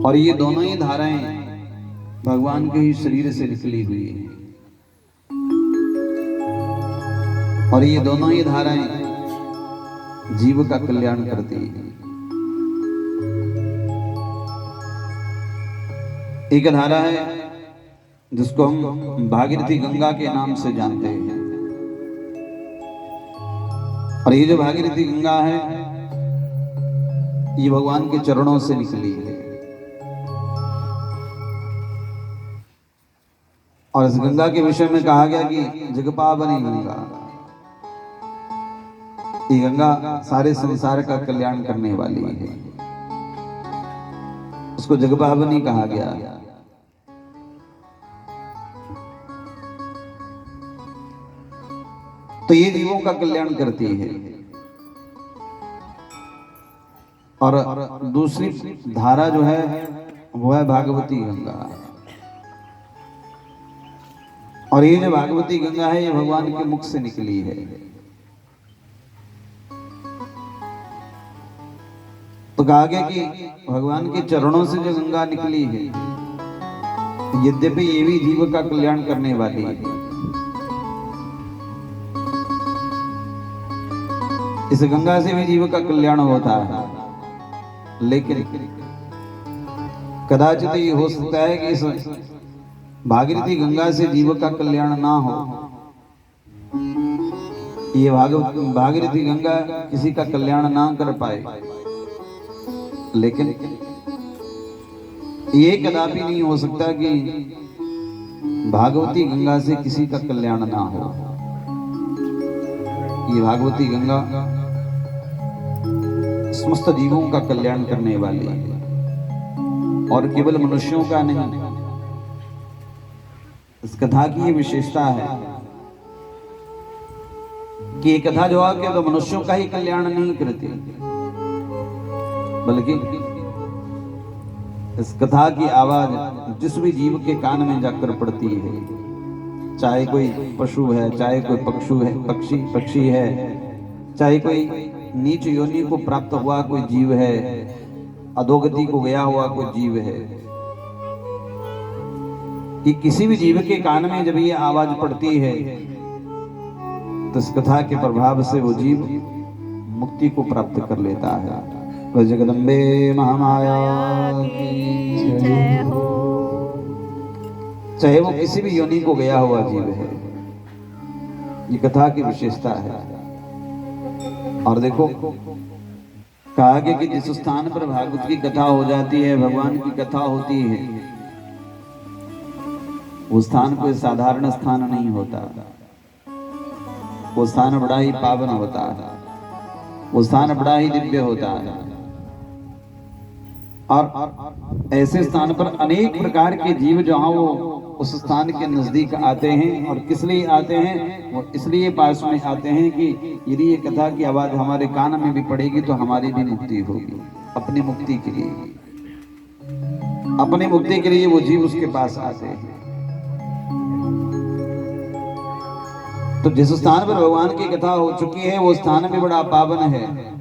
और ये दोनों ही धाराएं भगवान के ही शरीर से निकली हुई है। और ये दोनों ही धाराएं जीव का कल्याण करती है। एक धारा है जिसको हम भागीरथी गंगा के नाम से जानते हैं। और ये जो भागीरथी गंगा है ये भगवान के चरणों से निकली है। और इस गंगा के विषय में कहा गया कि जगपावनी गंगा, ये गंगा सारे संसार का कल्याण करने वाली है, उसको जगपावनी कहा गया। तो ये जीवों का कल्याण करती है। और दूसरी धारा जो है वो है भागवती गंगा। और ये जो भागवती गंगा है ये भगवान के मुख से निकली है। तो कहा गया कि भगवान के चरणों से जो गंगा निकली है यद्यपि ये भी जीव का कल्याण करने वाली है। इस गंगा से भी जीव का कल्याण होता है, लेकिन कदाचित ये हो सकता है कि इस भागीरथी गंगा से जीव का कल्याण ना हो। ये भागीरथी गंगा किसी का कल्याण ना कर पाए, लेकिन ये कदापि नहीं हो सकता कि भागवती गंगा से किसी का कल्याण ना हो। ये भागवती गंगा समस्त जीवों का कल्याण करने वाली है और केवल मनुष्यों का नहीं। इस कथा की ये विशेषता है कि ये कथा जो है केवल मनुष्यों का ही कल्याण नहीं करती, बल्कि इस कथा की आवाज जिस भी जीव के कान में जाकर पड़ती है, चाहे कोई पशु है, चाहे कोई पक्षी है, चाहे कोई नीच योनि को प्राप्त हुआ कोई जीव है, अधोगति को गया हुआ कोई जीव है, कि किसी भी जीव के कान में जब ये आवाज पड़ती है तो इस कथा के प्रभाव से वो जीव मुक्ति को प्राप्त कर लेता है। तो जगदम्बे महामाया की जय हो। चाहे वो किसी भी योनि को गया हुआ जीव है, ये कथा की विशेषता है। और देखो कहा गया कि जिस स्थान पर भागवत की कथा हो जाती है, भगवान की कथा होती है, वो स्थान कोई साधारण स्थान नहीं होता। वो स्थान बड़ा ही पावन होता है, वो स्थान बड़ा ही दिव्य होता है। और ऐसे स्थान पर अनेक प्रकार के जीव जहां वो उस स्थान के नजदीक आते हैं। और किस लिए आते हैं? वो इसलिए पास में आते हैं कि यदि ये कथा की आवाज हमारे कान में भी पड़ेगी तो हमारी भी मुक्ति होगी। अपनी मुक्ति के लिए, अपनी मुक्ति के लिए वो जीव उसके पास आते हैं। तो जिस स्थान पर भगवान की कथा हो चुकी है वो स्थान भी बड़ा पावन है,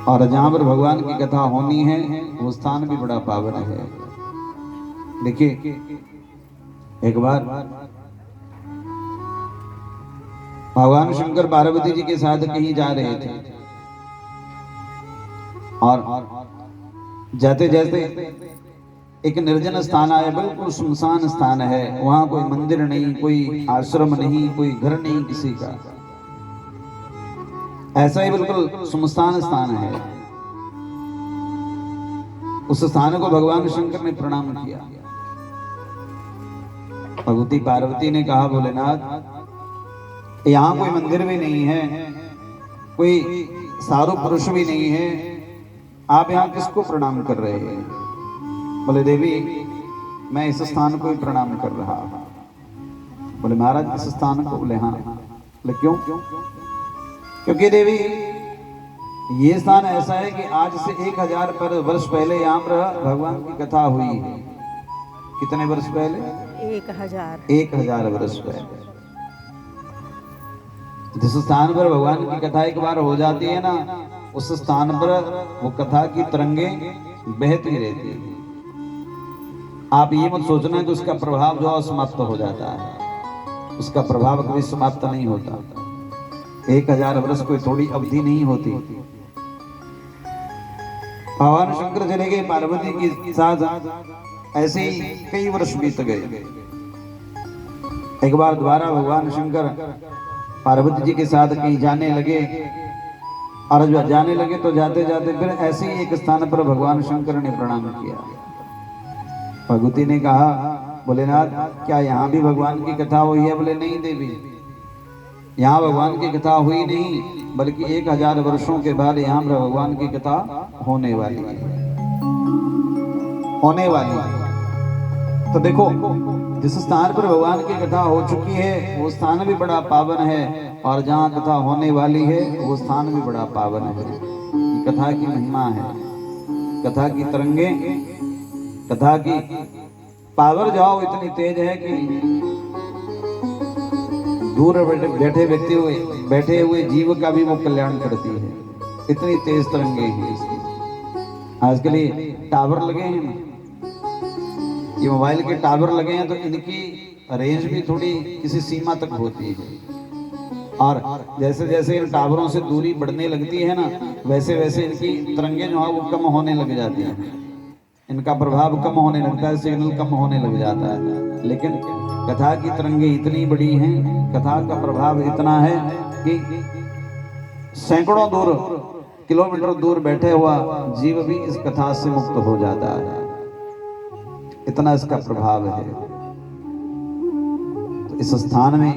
और जहां पर भगवान की कथा होनी है वो स्थान भी बड़ा पावन है। देखिए एक बार भगवान शंकर पार्वती जी के साथ कहीं जा रहे थे, और जाते जाते एक निर्जन स्थान आया, बिल्कुल सुनसान स्थान है। वहां कोई मंदिर नहीं, कोई आश्रम नहीं, कोई घर नहीं किसी का, ऐसा ही बिल्कुल सुनसान स्थान है। उस स्थान को भगवान शंकर ने प्रणाम किया। भगवती पार्वती ने कहा, भोलेनाथ यहाँ कोई मंदिर भी नहीं है, कोई साधु पुरुष भी नहीं है, आप यहाँ किसको प्रणाम कर रहे हैं? बोले देवी मैं इस स्थान को ही प्रणाम कर रहा। बोले महाराज इस स्थान को? बोले हाँ। बोले क्यों? क्योंकि देवी ये स्थान ऐसा है कि आज से 1000 वर्ष पहले यहाँ पर भगवान की कथा हुई है। कितने वर्ष पहले? 1000 वर्ष पहले। जिस स्थान पर भगवान की कथा एक बार हो जाती है ना, उस स्थान पर वो कथा की तरंगे बहती रहती है। आप ये मत सोचना कि उसका प्रभाव जो है समाप्त हो जाता है, उसका प्रभाव कभी समाप्त नहीं होता। 1000 वर्ष कोई थोड़ी अवधि नहीं होती। भगवान शंकर चले गए पार्वती के साथ, ऐसे ही कई वर्ष बीत गए। एक बार दोबारा भगवान शंकर पार्वती जी के साथ कहीं जाने लगे, और जब जाने लगे तो जाते जाते फिर ऐसे ही एक स्थान पर भगवान शंकर ने प्रणाम किया। पार्वती ने कहा, भोलेनाथ क्या यहाँ भी भगवान की कथा हुई है? बोले नहीं देवी, यहाँ भगवान की कथा हुई नहीं, बल्कि 1000 वर्षों के बाद यहाँ पर भगवान की कथा होने वाली है, होने वाली है। तो देखो, जिस स्थान पर भगवान की कथा हो चुकी है वो स्थान भी बड़ा पावन है, और जहाँ कथा होने वाली है वो स्थान भी बड़ा पावन है। कथा की महिमा है, कथा की तरंगे, कथा की पावर जाओ इतनी तेज है कि दूर बैठे हुए जीव का भी वो कल्याण करती है। इतनी तेज तरंगे हैं इसकी। आजकल ये टावर लगे हैं ना, ये मोबाइल के टावर लगे हैं, तो इनकी रेंज भी थोड़ी किसी सीमा तक होती है, और जैसे जैसे इन टावरों से दूरी बढ़ने लगती है ना, वैसे वैसे इनकी तरंगे जो है वो कम होने लग जाती है, इनका प्रभाव कम होने लगता है, सिग्नल कम होने लग जाता है। लेकिन कथा की तरंगे इतनी बड़ी हैं, कथा का प्रभाव इतना है कि सैकड़ों किलोमीटर दूर बैठे हुआ जीव भी इस कथा से मुक्त हो जाता है, इतना इसका प्रभाव है। तो इस स्थान में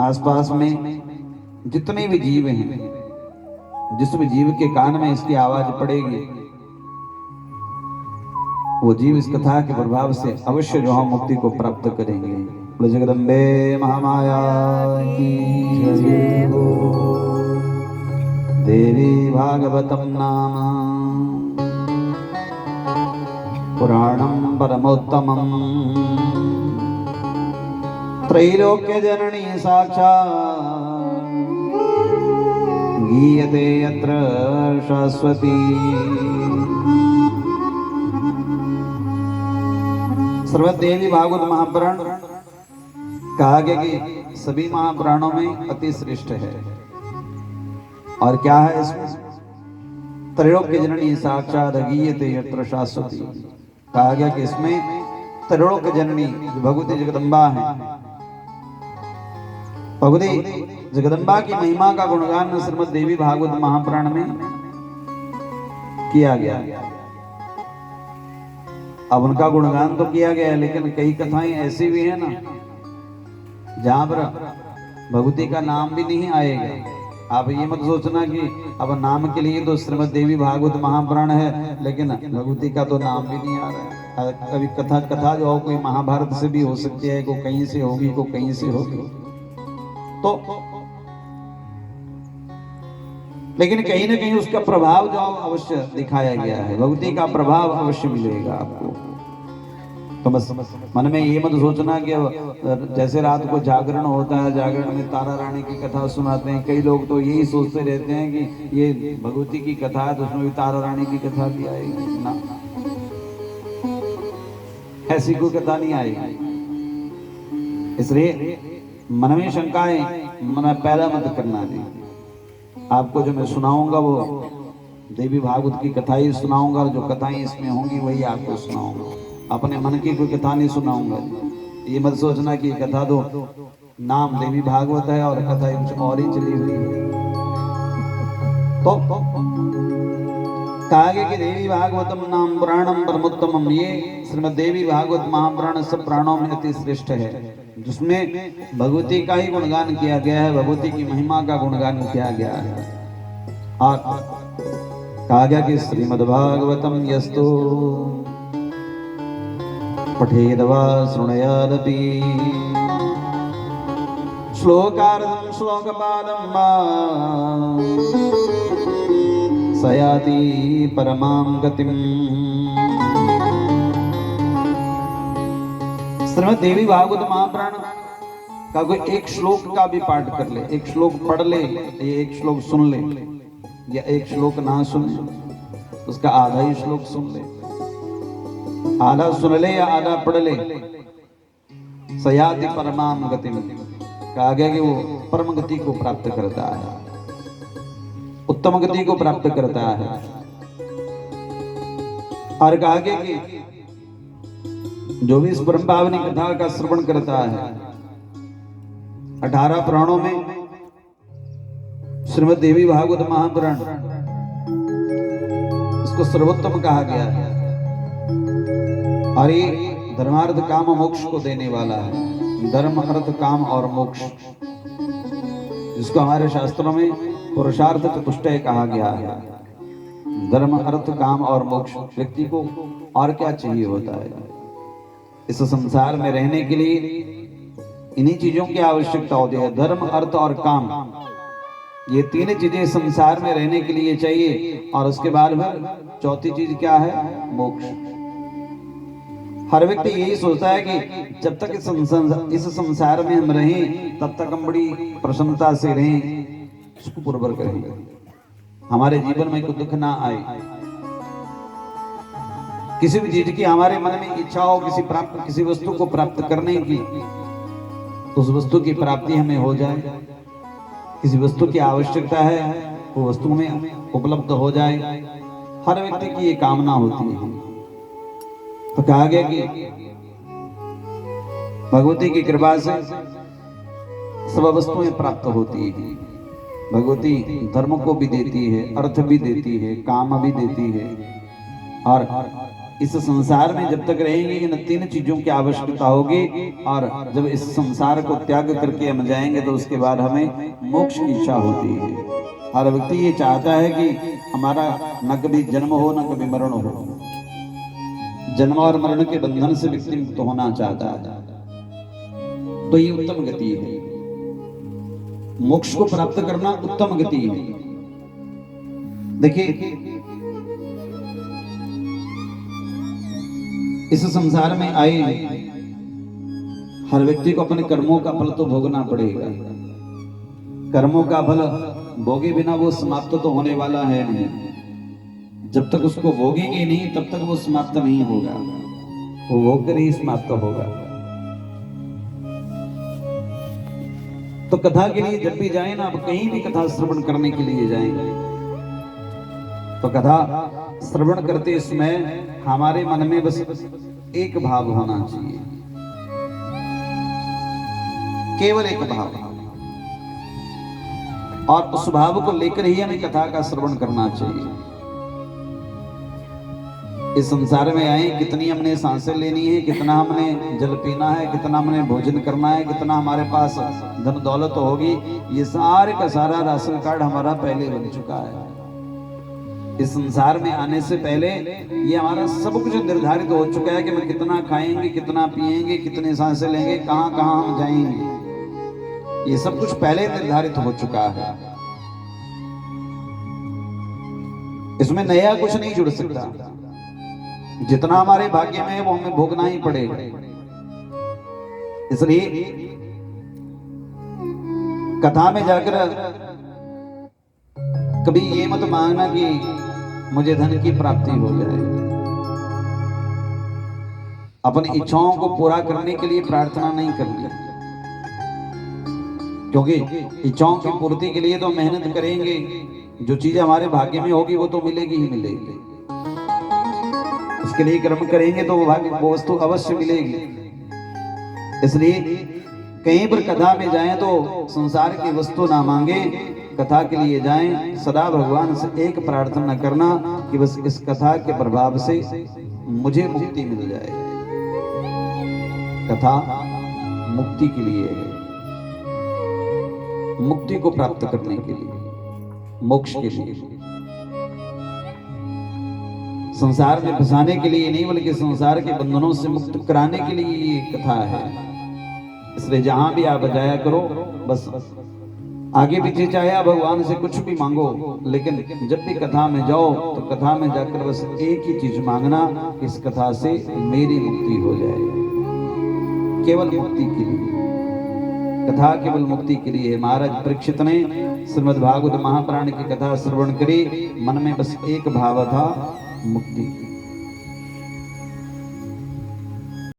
आसपास में जितने भी जीव हैं, जिस भी जीव के कान में इसकी आवाज पड़ेगी, वो जीव इस कथा के प्रभाव से अवश्य जो हम मुक्ति को प्राप्त करेंगे। बोलो जगदम्बे महामाया की जय हो। देवी भागवतम नाम पुराणं परमोत्तमं, त्रैलोक्य जननी साक्षात् गीयते यत्र शाश्वती। श्रीमद् देवी भागवत महापुराण कहा गया कि सभी महापुराणों में अति श्रेष्ठ है। और क्या है इसमें? त्रैलोक्य जननी साक्षात् गीयते यत्र शाश्वती। कहा गया कि इसमें त्रैलोक्य जननी जो भगवती जगदम्बा है, भगवती जगदम्बा की महिमा का गुणगान श्रीमद् देवी भागवत महापुराण में किया गया। अब उनका गुणगान तो किया गया है, लेकिन कई कथाएं ऐसी भी है ना जहां पर भगवती का नाम भी नहीं आएगा। आप ये मत सोचना कि अब नाम के लिए तो श्रीमद् देवी भागवत महापुराण है, लेकिन भगवती का तो नाम भी नहीं आ रहा है। कभी कथा जो हो कोई महाभारत से भी हो सकती है, को कहीं से होगी, को कहीं से होगी, तो लेकिन कहीं ना कहीं उसका प्रभाव जो अवश्य दिखाया गया है, भगवती का प्रभाव अवश्य मिलेगा आपको। तो बस मन में ये मत सोचना कि जैसे रात को जागरण होता है, जागरण में तारा रानी की कथा सुनाते हैं, कई लोग तो यही सोचते रहते हैं कि ये भगवती की कथा है तो उसमें भी तारा रानी की कथा भी आएगी ना, ऐसी कोई कथा नहीं आएगी। इसलिए मन में शंकाएं मन में पैदा मत करना दी। आपको जो मैं सुनाऊंगा वो देवी भागवत की कथा ही सुनाऊंगा, और जो कथाएं इसमें होंगी वही आपको सुनाऊंगा। अपने मन की कोई कथा नहीं सुनाऊंगा। ये मत सोचना कि कथा तो नाम देवी भागवत है और कथा कुछ और ही चली हुई है। तो कहा गया कि देवी भागवतम नाम पुराणम परमोत्तमम, ये श्रीमद् देवी भागवत महापुराण सब पुराणों में अति श्रेष्ठ है, जिसमें भगवती का ही गुणगान किया गया है, भगवती की महिमा का गुणगान किया गया है। और कहा गया कि श्रीमद् भागवतम यस्तु पठेद वा शृणुयादपि श्लोकार्धं श्लोकपादं वा सयाति परमां गतिम्। श्रीमद् देवी भागवत महापुराण का कोई एक श्लोक का भी पाठ कर ले, एक श्लोक पढ़ ले, एक श्लोक सुन ले, या एक श्लोक ना सुने, उसका आधा ही श्लोक सुन ले, आधा सुन ले या आधा पढ़ ले, सयाति परमाम गति में कहा गया कि वो परम गति को प्राप्त करता है, उत्तम गति को प्राप्त करता है। और कहा गया कि जो भी इस परम पावनी कथा का श्रवण करता है, 18 पुराणों में श्रीमद् देवी भागवत महापुराण इसको सर्वोत्तम कहा गया है और ये धर्मार्थ काम मोक्ष को देने वाला है। धर्म अर्थ काम और मोक्ष, जिसको हमारे शास्त्रों में पुरुषार्थ चतुष्टय कहा गया है। धर्म अर्थ काम और मोक्ष, व्यक्ति को और क्या चाहिए होता है इस संसार में रहने के लिए? इन्हीं चीजों की आवश्यकता होती है। धर्म अर्थ और काम, ये तीन चीजें संसार में रहने के लिए चाहिए। और उसके बाद में चौथी चीज क्या है? मोक्ष। हर व्यक्ति यही सोचता है कि जब तक इस संसार में हम रहें तब तक हम बड़ी प्रसन्नता से रहें, उसको पुरबर करें, हमारे जीवन में कोई दुख ना आए। किसी भी चीज की हमारे मन में इच्छा हो, किसी वस्तु को प्राप्त करने की, उस वस्तु की प्राप्ति हमें हो जाए। किसी वस्तु की आवश्यकता है, वो वस्तु में उपलब्ध हो जाए, हर व्यक्ति की ये कामना होती है। तो कहा गया कि भगवती की कृपा से सब वस्तुएं प्राप्त होती है। भगवती धर्म को भी देती है, अर्थ भी देती है, काम भी देती है। और इस संसार में जब तक रहेंगे इन तीन चीजों की आवश्यकता होगी। और जब इस संसार को त्याग करके हम जाएंगे तो उसके बाद हमें मोक्ष की इच्छा होती है। हर व्यक्ति ये चाहता है कि हमारा न कभी जन्म हो न कभी मरण हो। जन्म और मरण के बंधन से व्यक्ति मुक्त होना चाहता है। तो ये उत्तम गति है, मोक्ष को प्राप्त करना उत्तम गति है। देखिए, इस संसार में आए हर व्यक्ति को अपने कर्मों का फल तो भोगना पड़ेगा। कर्मों का फल भोगे बिना वो समाप्त तो होने वाला है नहीं। जब तक उसको भोगेंगे नहीं तब तक वो समाप्त नहीं होगा, वो भोगकर ही समाप्त होगा। तो कथा के लिए जब भी जाए ना, आप कहीं भी कथा श्रवण करने के लिए जाएंगे तो कथा श्रवण करते समय हमारे मन में बस एक भाव होना चाहिए, केवल एक भाव, और उस भाव को लेकर ही हमें कथा का श्रवण करना चाहिए। इस संसार में आए, कितनी हमने सांसें लेनी है, कितना हमने जल पीना है, कितना हमने भोजन करना है, कितना हमारे पास धन दौलत होगी, ये सारे का सारा राशन कार्ड हमारा पहले बन चुका है। इस संसार में आने से पहले ये हमारा सब कुछ निर्धारित हो चुका है कि हम कितना खाएंगे, कितना पिएंगे, कितने सांसें लेंगे, कहां कहां हम जाएंगे, ये सब कुछ पहले निर्धारित हो चुका है। इसमें नया कुछ नहीं जुड़ सकता। जितना हमारे भाग्य में है वो हमें भोगना ही पड़ेगा। इसलिए कथा में जाकर कभी ये मत मांगना कि मुझे धन की प्राप्ति हो जाए। अपनी इच्छाओं को पूरा करने के लिए प्रार्थना नहीं करनी, क्योंकि इच्छाओं की पूर्ति के लिए तो मेहनत करेंगे। जो चीज हमारे भाग्य में होगी वो तो मिलेगी ही मिलेगी। उसके लिए कर्म करेंगे तो वो वस्तु अवश्य मिलेगी। इसलिए कहीं पर कथा में जाएं तो संसार की वस्तु ना मांगे, कथा के लिए जाएं, सदा भगवान से एक प्रार्थना करना कि बस इस कथा के प्रभाव से मुझे मुक्ति मिल जाए। कथा मुक्ति के लिए है, मुक्ति को प्राप्त करने के लिए, मोक्ष के लिए, संसार में फंसाने के लिए नहीं बल्कि संसार के बंधनों से मुक्त कराने के लिए ये कथा है। इसलिए जहां भी आप जाया करो, बस आगे पीछे चाहे आप भगवान से कुछ भी मांगो, लेकिन जब भी कथा में जाओ तो कथा में जाकर बस एक ही चीज मांगना, इस कथा से मेरी मुक्ति हो जाए, केवल मुक्ति के लिए। कथा केवल मुक्ति के लिए है। महाराज परीक्षित ने श्रीमद् भागवत महापुराण की कथा श्रवण करी, मन में बस एक भाव था, मुक्ति।